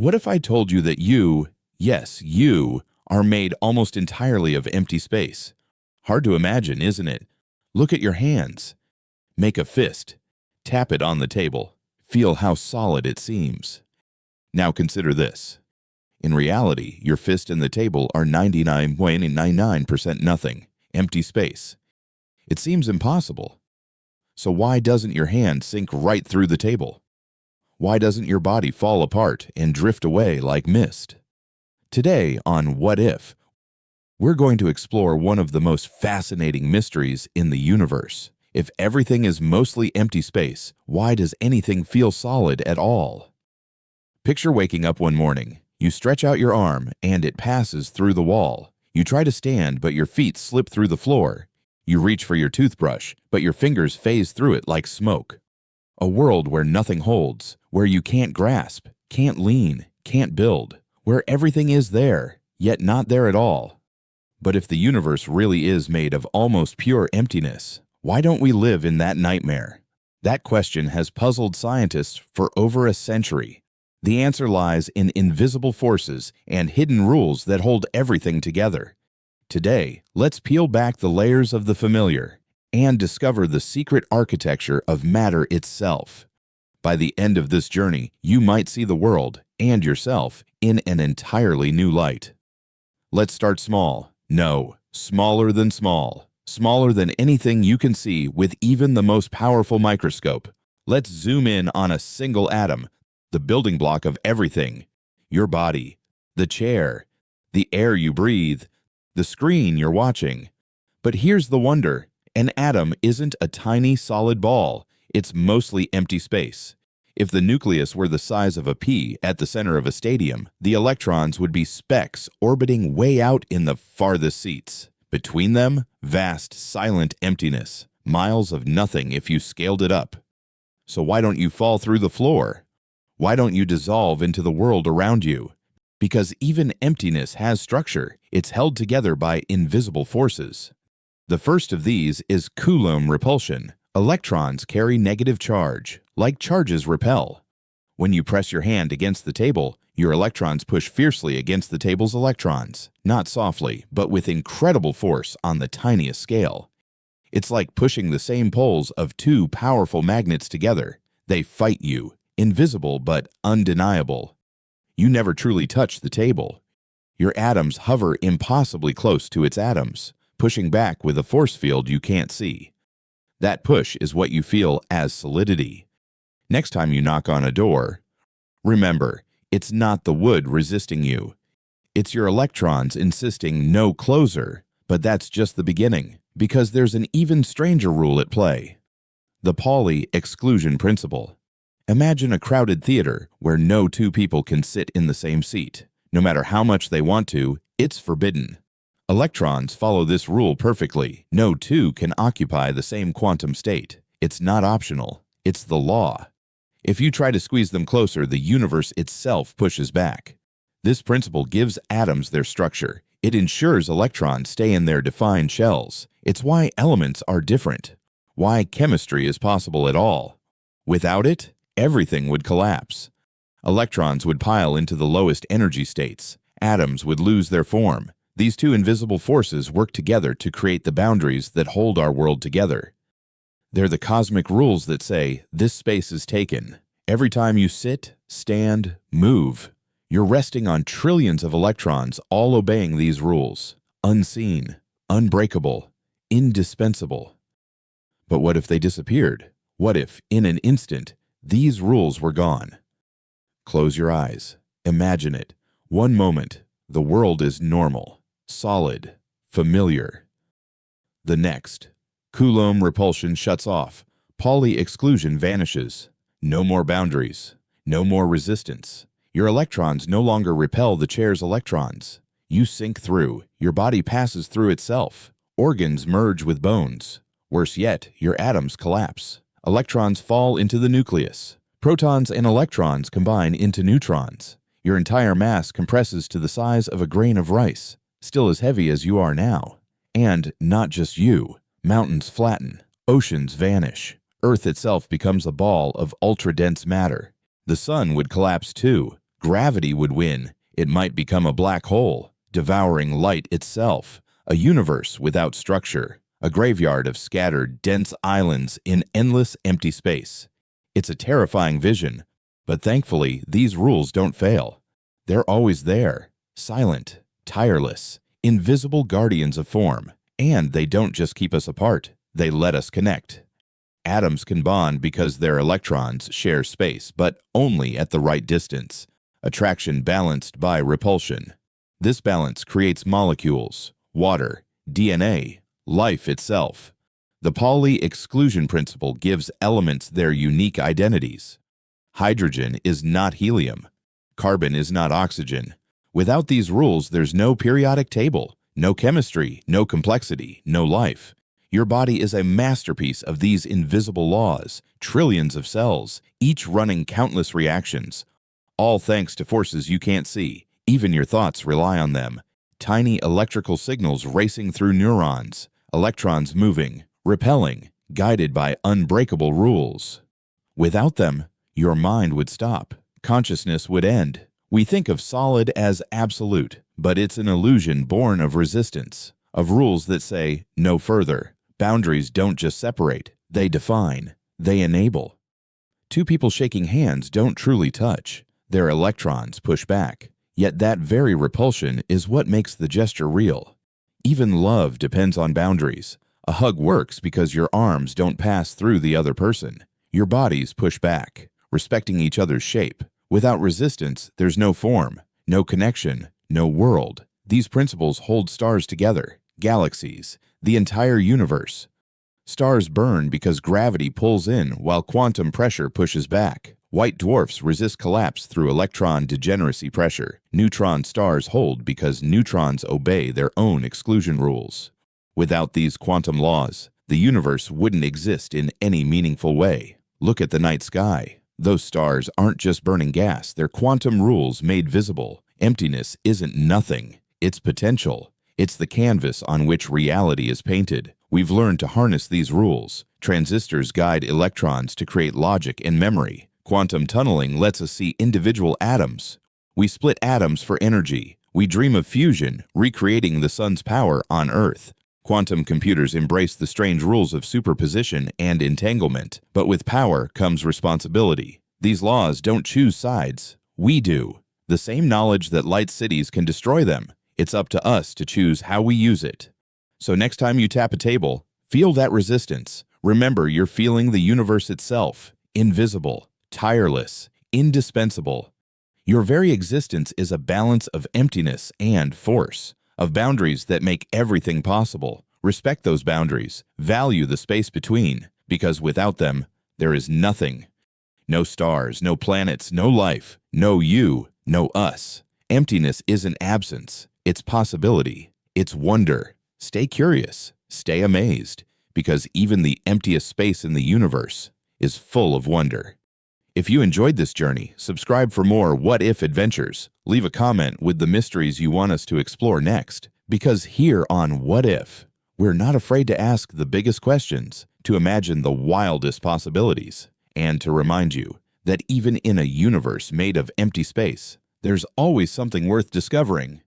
What if I told you that you, yes, you, are made almost entirely of empty space? Hard to imagine, isn't it? Look at your hands. Make a fist. Tap it on the table. Feel how solid it seems. Now consider this. In reality, your fist and the table are 99.99% nothing, empty space. It seems impossible. So why doesn't your hand sink right through the table? Why doesn't your body fall apart and drift away like mist? Today on What If, we're going to explore one of the most fascinating mysteries in the universe. If everything is mostly empty space, why does anything feel solid at all? Picture waking up one morning. You stretch out your arm and it passes through the wall. You try to stand, but your feet slip through the floor. You reach for your toothbrush, but your fingers phase through it like smoke. A world where nothing holds, where you can't grasp, can't lean, can't build, where everything is there, yet not there at all. But if the universe really is made of almost pure emptiness, why don't we live in that nightmare? That question has puzzled scientists for over a century. The answer lies in invisible forces and hidden rules that hold everything together. Today, let's peel back the layers of the familiar and discover the secret architecture of matter itself. By the end of this journey, you might see the world and yourself in an entirely new light. Let's start small. No, smaller than small. Smaller than anything you can see with even the most powerful microscope. Let's zoom in on a single atom, the building block of everything. Your body, the chair, the air you breathe, the screen you're watching. But here's the wonder. An atom isn't a tiny solid ball. It's mostly empty space. If the nucleus were the size of a pea at the center of a stadium, the electrons would be specks orbiting way out in the farthest seats. Between them, vast, silent emptiness. Miles of nothing if you scaled it up. So why don't you fall through the floor? Why don't you dissolve into the world around you? Because even emptiness has structure. It's held together by invisible forces. The first of these is Coulomb repulsion. Electrons carry negative charge, like charges repel. When you press your hand against the table, your electrons push fiercely against the table's electrons, not softly, but with incredible force on the tiniest scale. It's like pushing the same poles of two powerful magnets together. They fight you, invisible but undeniable. You never truly touch the table. Your atoms hover impossibly close to its atoms, pushing back with a force field you can't see. That push is what you feel as solidity. Next time you knock on a door, remember, it's not the wood resisting you. It's your electrons insisting no closer, but that's just the beginning, because there's an even stranger rule at play. The Pauli Exclusion Principle. Imagine a crowded theater where no two people can sit in the same seat. No matter how much they want to, it's forbidden. Electrons follow this rule perfectly. No two can occupy the same quantum state. It's not optional. It's the law. If you try to squeeze them closer, the universe itself pushes back. This principle gives atoms their structure. It ensures electrons stay in their defined shells. It's why elements are different. Why chemistry is possible at all. Without it, everything would collapse. Electrons would pile into the lowest energy states. Atoms would lose their form. These two invisible forces work together to create the boundaries that hold our world together. They're the cosmic rules that say, this space is taken. Every time you sit, stand, move, you're resting on trillions of electrons all obeying these rules. Unseen, unbreakable, indispensable. But what if they disappeared? What if, in an instant, these rules were gone? Close your eyes. Imagine it. One moment, the world is normal, solid, familiar. The next, Coulomb repulsion shuts off. Pauli exclusion vanishes. No more boundaries. No more resistance. Your electrons no longer repel the chair's electrons. You sink through. Your body passes through itself. Organs merge with bones. Worse yet, your atoms collapse. Electrons fall into the nucleus. Protons and electrons combine into neutrons. Your entire mass compresses to the size of a grain of rice, still as heavy as you are now. And not just you. Mountains flatten. Oceans vanish. Earth itself becomes a ball of ultra-dense matter. The sun would collapse too, Gravity would win. It might become a black hole, devouring light itself, a universe without structure, a graveyard of scattered, dense islands in endless empty space. It's a terrifying vision, but thankfully, these rules don't fail. They're always there, silent, tireless, invisible guardians of form, and they don't just keep us apart, they let us connect. Atoms can bond because their electrons share space, but only at the right distance. Attraction balanced by repulsion. This balance creates molecules, water, DNA, life itself. The Pauli Exclusion Principle gives elements their unique identities. Hydrogen is not helium. Carbon is not oxygen. Without these rules, there's no periodic table, no chemistry, no complexity, no life. Your body is a masterpiece of these invisible laws, trillions of cells, each running countless reactions, all thanks to forces you can't see. Even your thoughts rely on them. Tiny electrical signals racing through neurons, electrons moving, repelling, guided by unbreakable rules. Without them, your mind would stop. Consciousness would end. We think of solid as absolute, but it's an illusion born of resistance, of rules that say no further. Boundaries don't just separate, they define, they enable. Two people shaking hands don't truly touch. Their electrons push back. Yet that very repulsion is what makes the gesture real. Even love depends on boundaries. A hug works because your arms don't pass through the other person. Your bodies push back, respecting each other's shape. Without resistance, there's no form, no connection, no world. These principles hold stars together, galaxies, the entire universe. Stars burn because gravity pulls in while quantum pressure pushes back. White dwarfs resist collapse through electron degeneracy pressure. Neutron stars hold because neutrons obey their own exclusion rules. Without these quantum laws, the universe wouldn't exist in any meaningful way. Look at the night sky. Those stars aren't just burning gas, they're quantum rules made visible. Emptiness isn't nothing, it's potential. It's the canvas on which reality is painted. We've learned to harness these rules. Transistors guide electrons to create logic and memory. Quantum tunneling lets us see individual atoms. We split atoms for energy. We dream of fusion, recreating the sun's power on Earth. Quantum computers embrace the strange rules of superposition and entanglement, but with power comes responsibility. These laws don't choose sides. We do. The same knowledge that lights cities can destroy them. It's up to us to choose how we use it. So next time you tap a table, feel that resistance. Remember, you're feeling the universe itself, invisible, tireless, indispensable. Your very existence is a balance of emptiness and force, of boundaries that make everything possible. Respect those boundaries, value the space between, because without them, there is nothing. No stars, no planets, no life, no you, no us. Emptiness isn't absence, it's possibility, it's wonder. Stay curious, stay amazed, because even the emptiest space in the universe is full of wonder. If you enjoyed this journey, subscribe for more what-if adventures. Leave a comment with the mysteries you want us to explore next. Because here on What If, we're not afraid to ask the biggest questions, to imagine the wildest possibilities, and to remind you that even in a universe made of empty space, there's always something worth discovering.